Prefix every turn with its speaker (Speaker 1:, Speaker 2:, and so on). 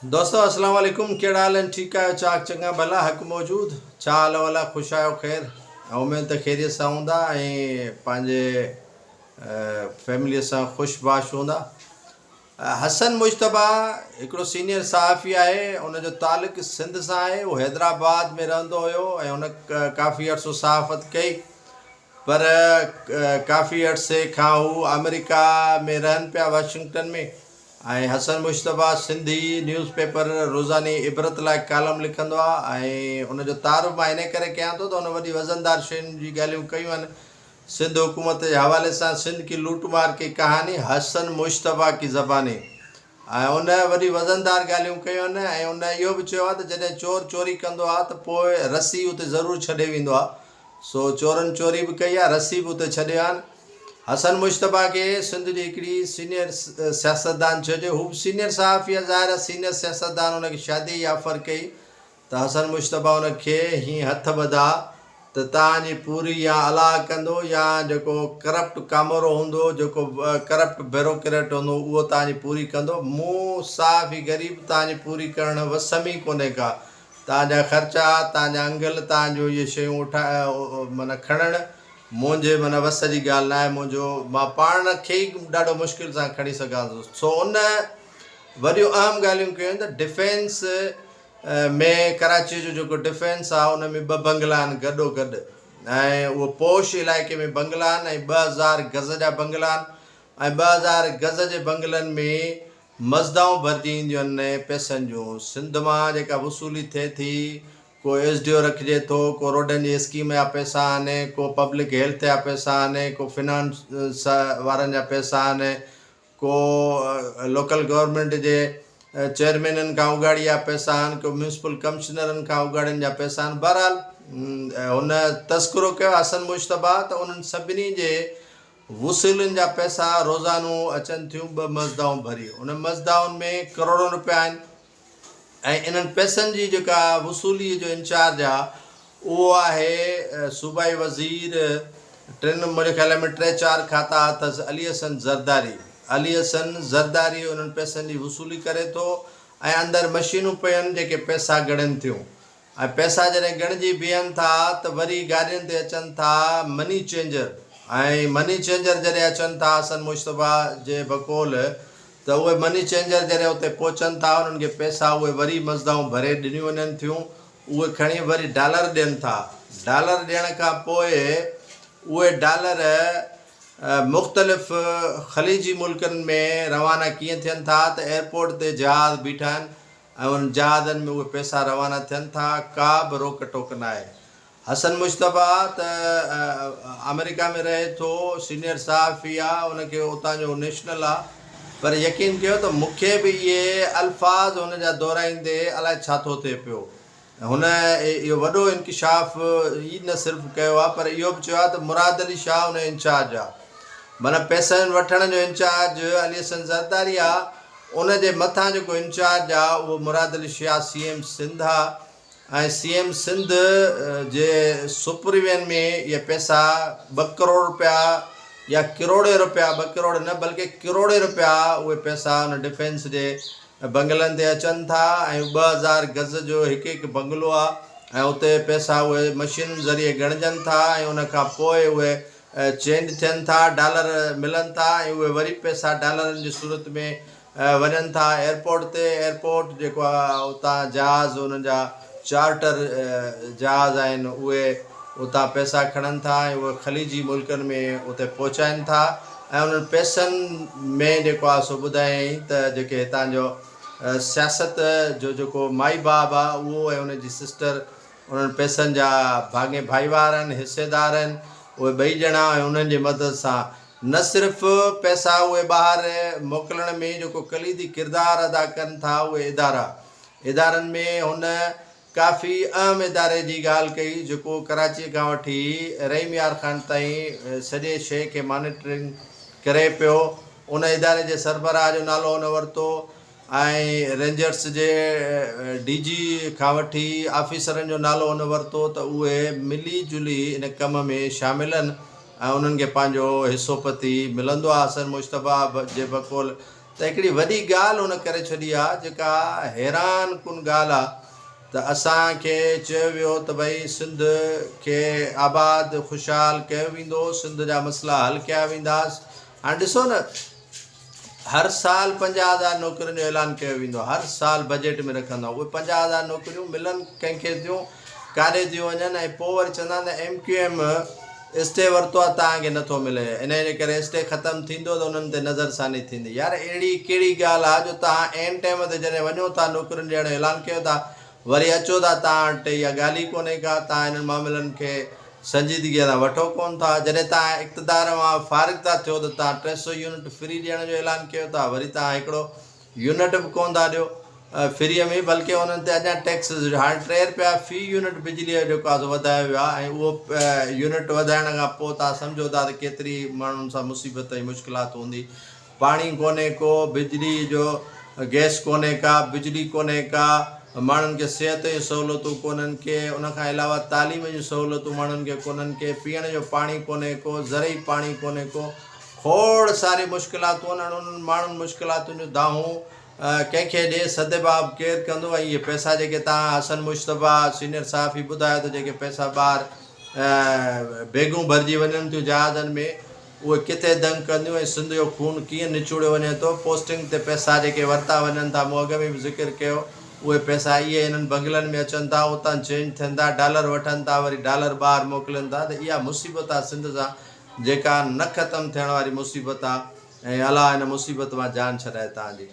Speaker 1: दोस्तों अस्सलाम वालेकुम। कहिड़ा हाल आहिनि? ठीकु आहियो? चाक चङा भला हक़ मौजूद? छा हाल वला? ख़ुशि आहियो? ख़ैरु उमेद त ख़ैरियत सां हूंदा ऐं पंहिंजे फैमिलीअ सां ख़ुशबाश हूंदा। हसन मुश्तबा हिकिड़ो सीनियर सहाफ़ी आहे, उनजो तालुक़ु सिंध सां आहे। उहो हैदराबाद में रहंदो हुयो ऐं उन काफ़ी अर्सो सहाफ़त कई, पर काफ़ी अरसे खां हू अमेरिका में रहनि पिया, वाशिंगटन में। ऐं हसन मुश्तबा सिंधी न्यूज़पेपर रोज़ानी इबरत लाइ कालम लिखंदो आहे ऐं उनजो तारुफ़ मां इन करे कयां थो त उन वॾी वज़नदार शयुनि जी ॻाल्हियूं कयूं आहिनि। सिंध हुकूमत जे हवाले सां सिंध की लूटमार की कहानी हसन मुश्तबा की ज़बानी, ऐं उन वॾी वज़नदार ॻाल्हियूं कयूं आहिनि। ऐं उन इहो बि चयो आहे त जॾहिं चोर चोरी कंदो आहे त पोइ रसी उते ज़रूरु छॾे वेंदो आहे। सो चोरनि चोरी बि कई आहे, रसी बि उते छॾिया आहिनि। हसन मुश्तबा खे सिंध जी हिकिड़ी सीनियर सियासतदान चइजे। हू बि सीनियर सहाफ़ी आहे, ज़ाहिर आहे सीनियर सियासतदान हुनखे शादी जी ऑफर कई त हसन मुश्तबा हुनखे हीअं हथ ॿधा त तव्हांजी पूरी या अलाह कंदो या जेको करप्ट कामोरो हूंदो, जेको करप्ट ब्यूरोक्रेट हूंदो, उहो तव्हांजी पूरी कंदो। मूं सहाफ़ी ग़रीब तव्हांजी पूरी करण वस में ई कोन्हे का। तव्हांजा ख़र्चा, तव्हांजा अंगल, तव्हांजो इहे शयूं माना खणणु मुंहिंजे माना वस जी ॻाल्हि न आहे। मां पाण खे ई ॾाढो मुश्किल सां खणी सघां थो। सो उन वॾियूं अहम ॻाल्हियूं कयूं त डिफेंस में कराची जो जेको डिफेंस आहे उन में 2 बंगला आहिनि गॾोगॾु, ऐं उहो पोश इलाइक़े में बंगला आहिनि ऐं 2000 गज़ जा बंगला आहिनि। ऐं 2000 गज़ जे बंगलनि में मज़दाऊं भरिजी ईंदियूं आहिनि पैसनि जूं। सिंध मां जेका वसूली थिए थी, को SDO रखिजे थो, को रोडनि जी स्कीम जा पैसा आने, को पब्लिक हेल्थ जा पैसा आने, को फिनांस वारनि जा पैसा आने, को लोकल गवर्नमेंट जे चेयरमैननि खां उगाड़ी जा पैसा आहिनि, को म्यूनसिपल कमिश्नरनि खां उगाड़नि जा पैसा आहिनि। बहरहाल हुन तस्करो कयो हसन मुश्तबा त उन्हनि सभिनी जे वसूलनि जा पैसा रोज़ानो अचनि थियूं 2 मज़दाऊं भरी। उन मज़दाउनि में करोड़ों रुपया आहिनि ऐं इन्हनि पैसनि जी जेका वसूलीअ जो इंचार्ज आहे उहो आहे सूबाई वज़ीर। मुंहिंजे ख़्याल में 3-4 खाता अथसि, अली हसन ज़रदारी। अली हसन ज़रदारी उन्हनि पैसनि जी वसूली करे थो ऐं अंदरि मशीनूं पियूं आहिनि जेके पैसा ॻणनि थियूं। ऐं पैसा जॾहिं ॻणिजी बीहनि था त वरी गाॾियुनि ते अचनि था मनी चेंजर, ऐं मनी चेंजर जॾहिं अचनि था हसन मुश्तबा जे बकौल त उहे मनी चेंजर जॾहिं उते पहुचनि था उन्हनि खे पैसा उहे वरी मज़दाऊं भरे ॾिनियूं वञनि थियूं। उहे खणी वरी डॉलर ॾियनि था। डॉलर ॾियण खां पोइ उहे डॉलर मुख़्तलिफ़ ख़लीजी मुल्कनि में रवाना कीअं थियनि था त एयरपोर्ट ते जहाज़ बीठा आहिनि ऐं उन जहाज़नि में उहे पैसा रवाना थियनि था। का बि रोक टोक न आहे। हसन मुश्तबा त अमेरिका में रहे थो, सीनियर सहाफ़ी आहे, उनखे उतां जो नेशनल आहे, पर यकीन कयो त मूंखे बि इहे अल्फाज़ हुन जा दोहराईंदे अलाए छा थो थिए पियो। हुन इहो वॾो इंकिशाफ़ ई न सिर्फ़ु कयो आहे, पर इहो बि चयो आहे त मुराद अली शाह हुन इंचार्ज आहे। माना पैसनि वठण जो इंचार्ज अली हसन ज़रदारी आहे, उनजे मथां जेको इंचार्ज आहे उहो मुराद अली शाह CM सिंध आहे। ऐं CM सिंध जे सुपरवियन में इहे पैसा 2 करोड़ रुपया या किरोड़े रुपया, 2 करोड़ न बल्कि किरोड़े रुपया उहे पैसा उन डिफेंस जे बंगलनि ते अचनि था। ऐं 2000 गज़ जो हिकु बंगलो आहे ऐं उते पैसा उहे मशीनुनि ज़रिए ॻणजनि था ऐं उनखां पोइ उहे चेंज थियनि था, डॉलर मिलनि था ऐं उहे वरी पैसा डॉलरनि जी सूरत में वञनि था एयरपोर्ट ते। एयरपोर्ट जेको आहे उतां जहाज़ उन्हनि जा चार्टर जहाज़ आहिनि, उहे उतां पैसा खणनि था ऐं उहे ख़लीजी मुल्कनि में उते पहुचाइनि था। ऐं उन्हनि पैसनि में जेको आहे सो ॿुधायईं त जेके हितां जो सियासत जो जेको माई बाप आहे उहो ऐं उनजी सिस्टर उन्हनि पैसनि जा भाङे भाईवार आहिनि, हिसेदार आहिनि। उहे 2 ॼणा ऐं उन्हनि जे मदद सां न सिर्फ़ु पैसा उहे ॿाहिरि मोकिलण में जेको कलीदी किरदारु अदा कनि था उहे इदारनि में हुन काफ़ी अहम इदारे जी ॻाल्हि कई जेको कराची खां वठी रहीम यार ख़ान ताईं सॼे शइ खे मॉनिटरिंग करे पियो। उन इदारे जे सरबराह जो नालो हुन वरितो ऐं रेंजर्स जे DG खां वठी ऑफिसरनि जो नालो हुन वरितो त उहे मिली जुली इन कम में शामिल आहिनि ऐं उन्हनि खे पंहिंजो हिसोपति मिलंदो आहे हसन मुश्तबा जे बकौल। त त हिकिड़ी वॾी ॻाल्हि हुन करे छॾी आहे जेका हैरान कुन ॻाल्हि आहे त असांखे चयो वियो त भई सिंध खे आबाद ख़ुशहाल कयो वेंदो, सिंध जा मसइला हल कया वेंदासीं। हाणे ॾिसो न, हर साल 50,000 नौकरियुनि जो ऐलान कयो वेंदो, हर साल बजट में रखंदा। उहे 50,000 नौकरियूं मिलनि कंहिंखे थियूं, काॾे थियूं वञनि, ऐं पोइ वरी चवंदा आहिनि MQM स्टे वरितो आहे तव्हांखे नथो मिले, इन जे करे स्टे ख़तमु थींदो त उन्हनि ते नज़रसानी थींदी। यार अहिड़ी कहिड़ी ॻाल्हि आहे जो तव्हां एन टाइम ते जॾहिं वञो था नौकरियुनि ॾियण जो ऐलान कयो था, वरी अचो था तव्हां वटि, इहा ॻाल्हि ई कोन्हे का, तव्हां हिननि मामलनि खे संजीदगीअ सां वठो कोन था। जॾहिं तव्हां इक़्तिदार मां फारिग था थियो त तव्हां 300 यूनिट फ्री ॾियण जो ऐलान कयो था, वरी तव्हां हिकिड़ो यूनिट बि कोन था ॾियो फ्रीअ में, बल्कि उन्हनि ते अञा टैक्स। हाणे 3 रुपया फ़ी यूनिट बिजलीअ जो जेको आहे वधायो वियो आहे, ऐं उहो यूनिट वधाइण खां पोइ तव्हां सम्झो था त केतिरी माण्हुनि सां मुसीबत ऐं मुश्किलात हूंदी। पाणी कोन्हे को, बिजली जो गैस कोन्हे का, बिजली कोन्हे का, माण्हुनि खे सिहत जूं सहूलियतूं कोन्हनि के, उनखां अलावा तालीम जूं सहूलियतूं माण्हुनि खे कोन्हनि के, पीअण जो पाणी कोन्हे को, ज़रई पाणी कोन्हे को, खोड़ सारी मुश्किलातूं आहिनि। उन्हनि माण्हुनि मुश्किलातुनि जूं दाहूं कंहिंखे ॾे सदबाब केरु कंदो। ऐं इहे पैसा जेके तव्हां हसन मुश्तबा सीनियर साहिब ई ॿुधायो त जेके पैसा ॿाहिरि बेगूं भरिजी वञनि थियूं जहाज़नि में, उहे किथे दंग कंदियूं, ऐं सिंध जो खून कीअं निचोड़ियो वञे थो। पोस्टिंग ते पैसा जेके वरिता वञनि था, मूं अॻ में बि ज़िक्र कयो, उहे पैसा इहे हिननि बंगलनि में अचनि था, उतां चेंज थियनि था, डॉलर वठनि था, वरी डॉलर ॿाहिरि मोकिलनि था। त इहा मुसीबत आहे सिंध सां, जेका न ख़तमु थियण वारी मुसीबत आहे। ऐं अलाह हिन मुसीबत मां जान छॾाए तव्हांजी।